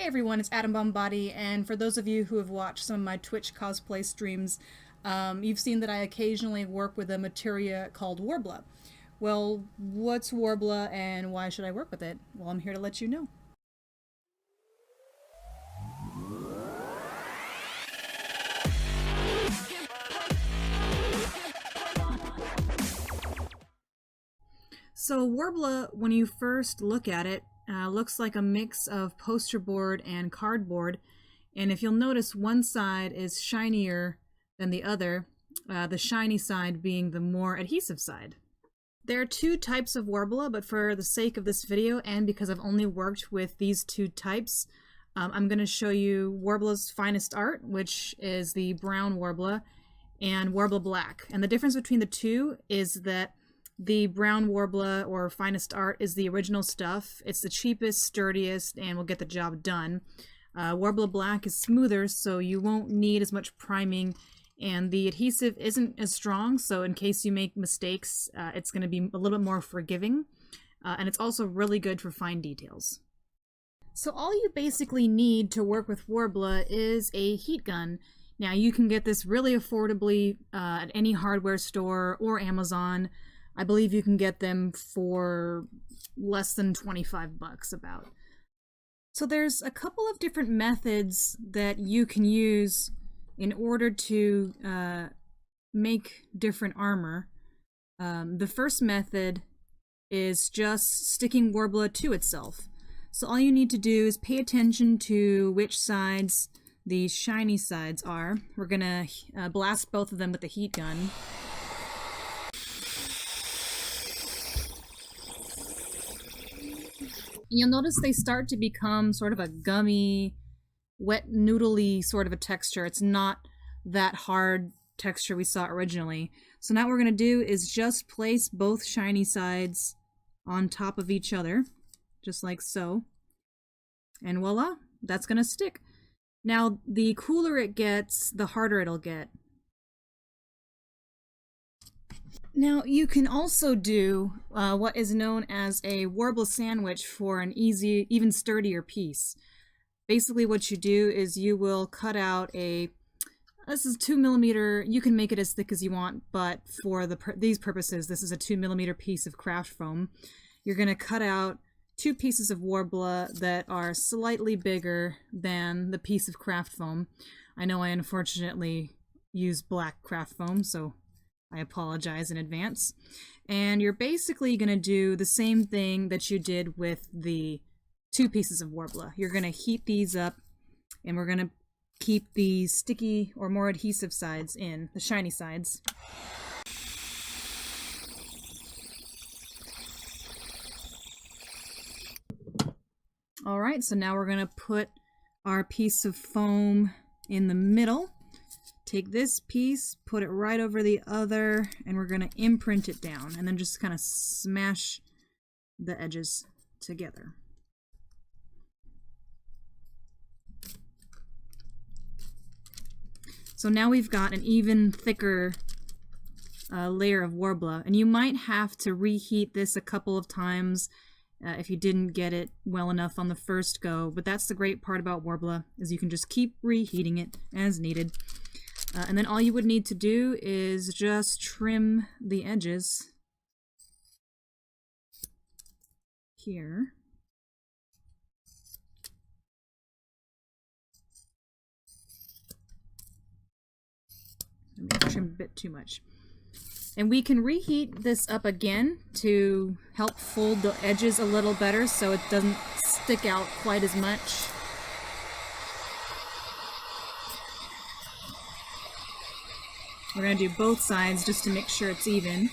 Hey everyone, it's Adam Bombati, and for those of you who have watched some of my Twitch cosplay streams, you've seen that I occasionally work with a materia called Worbla. Well, what's Worbla and why should I work with it? Well, I'm here to let you know. So Worbla, when you first look at it, looks like a mix of poster board and cardboard, and if you'll notice, one side is shinier than the other, the shiny side being the more adhesive side. There are two types of Worbla, but for the sake of this video and because I've only worked with these two types, I'm going to show you Worbla's finest art, which is the brown Worbla, and Worbla Black. And the difference between the two is that the brown Worbla, or finest art, is the original stuff. It's the cheapest, sturdiest, and will get the job done. Worbla Black is smoother, so you won't need as much priming, and the adhesive isn't as strong, so in case you make mistakes, it's going to be a little bit more forgiving. And it's also really good for fine details. So all you basically need to work with Worbla is a heat gun. Now you can get this really affordably at any hardware store or Amazon. I believe you can get them for less than 25 bucks about. So there's a couple of different methods that you can use in order to make different armor. The first method is just sticking Worbla to itself. So all you need to do is pay attention to which sides the shiny sides are. We're gonna blast both of them with the heat gun. You'll notice they start to become sort of a gummy, wet, noodly sort of a texture. It's not that hard texture we saw originally. So now what we're going to do is just place both shiny sides on top of each other, just like so. And voila, that's going to stick. Now, the cooler it gets, the harder it'll get. Now, you can also do what is known as a Worbla Sandwich for an easy, even sturdier piece. Basically what you do is you will cut out this is 2mm, you can make it as thick as you want, but for these purposes, this is a 2mm piece of craft foam. You're going to cut out two pieces of Worbla that are slightly bigger than the piece of craft foam. I know I unfortunately use black craft foam, so I apologize in advance. And you're basically going to do the same thing that you did with the two pieces of Worbla. You're going to heat these up, and we're going to keep the sticky or more adhesive sides in, the shiny sides. Alright, so now we're going to put our piece of foam in the middle. Take this piece, put it right over the other, and we're going to imprint it down, and then just kind of smash the edges together. So now we've got an even thicker layer of Worbla, and you might have to reheat this a couple of times if you didn't get it well enough on the first go, but that's the great part about Worbla, is you can just keep reheating it as needed. And then all you would need to do is just trim the edges here. I trimmed a bit too much. And we can reheat this up again to help fold the edges a little better so it doesn't stick out quite as much. We're going to do both sides just to make sure it's even.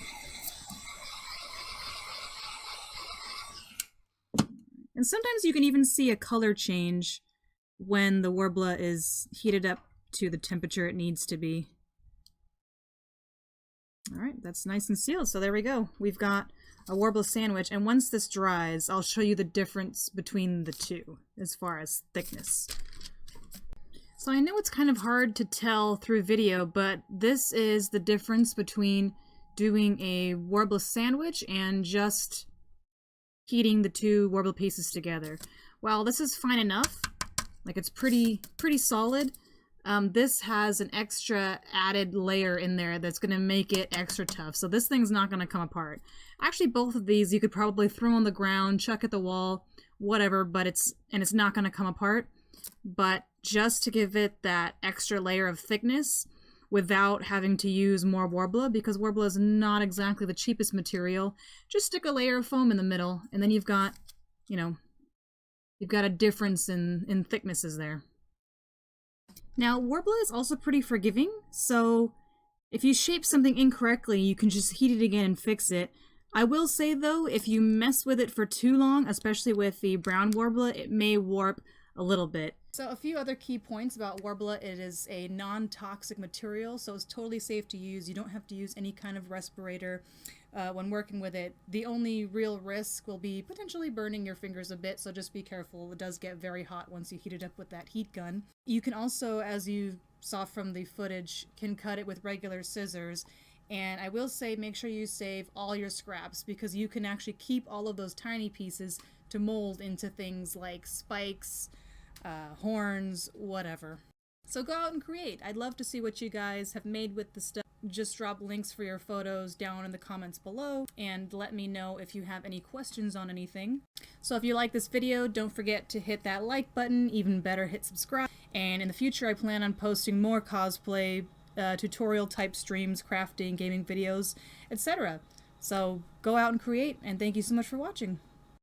And sometimes you can even see a color change when the Worbla is heated up to the temperature it needs to be. Alright, that's nice and sealed. So there we go. We've got a Worbla Sandwich, and once this dries, I'll show you the difference between the two as far as thickness. So I know it's kind of hard to tell through video, but this is the difference between doing a Worbla Sandwich and just heating the two Worbla pieces together. While this is fine enough, Like it's pretty solid. This has an extra added layer in there that's going to make it extra tough. So this thing's not going to come apart. Actually, both of these you could probably throw on the ground, chuck at the wall, whatever, but it's not going to come apart. But just to give it that extra layer of thickness without having to use more Worbla, because Worbla is not exactly the cheapest material, just stick a layer of foam in the middle, and then you've got, you know, you've got a difference in thicknesses there. Now, Worbla is also pretty forgiving, so if you shape something incorrectly, you can just heat it again and fix it. I will say, though, if you mess with it for too long, especially with the brown Worbla, it may warp a little bit. So a few other key points about Worbla: it is a non-toxic material, so it's totally safe to use. You don't have to use any kind of respirator when working with it. The only real risk will be potentially burning your fingers a bit, so just be careful. It does get very hot once you heat it up with that heat gun. You can also, as you saw from the footage, can cut it with regular scissors. And I will say, make sure you save all your scraps, because you can actually keep all of those tiny pieces to mold into things like spikes, horns, whatever. So go out and create. I'd love to see what you guys have made with the stuff. Just drop links for your photos down in the comments below, and let me know if you have any questions on anything. So if you like this video, don't forget to hit that like button. Even better, hit subscribe. And in the future, I plan on posting more cosplay tutorial type streams, crafting, gaming videos, etc. So go out and create, and thank you so much for watching.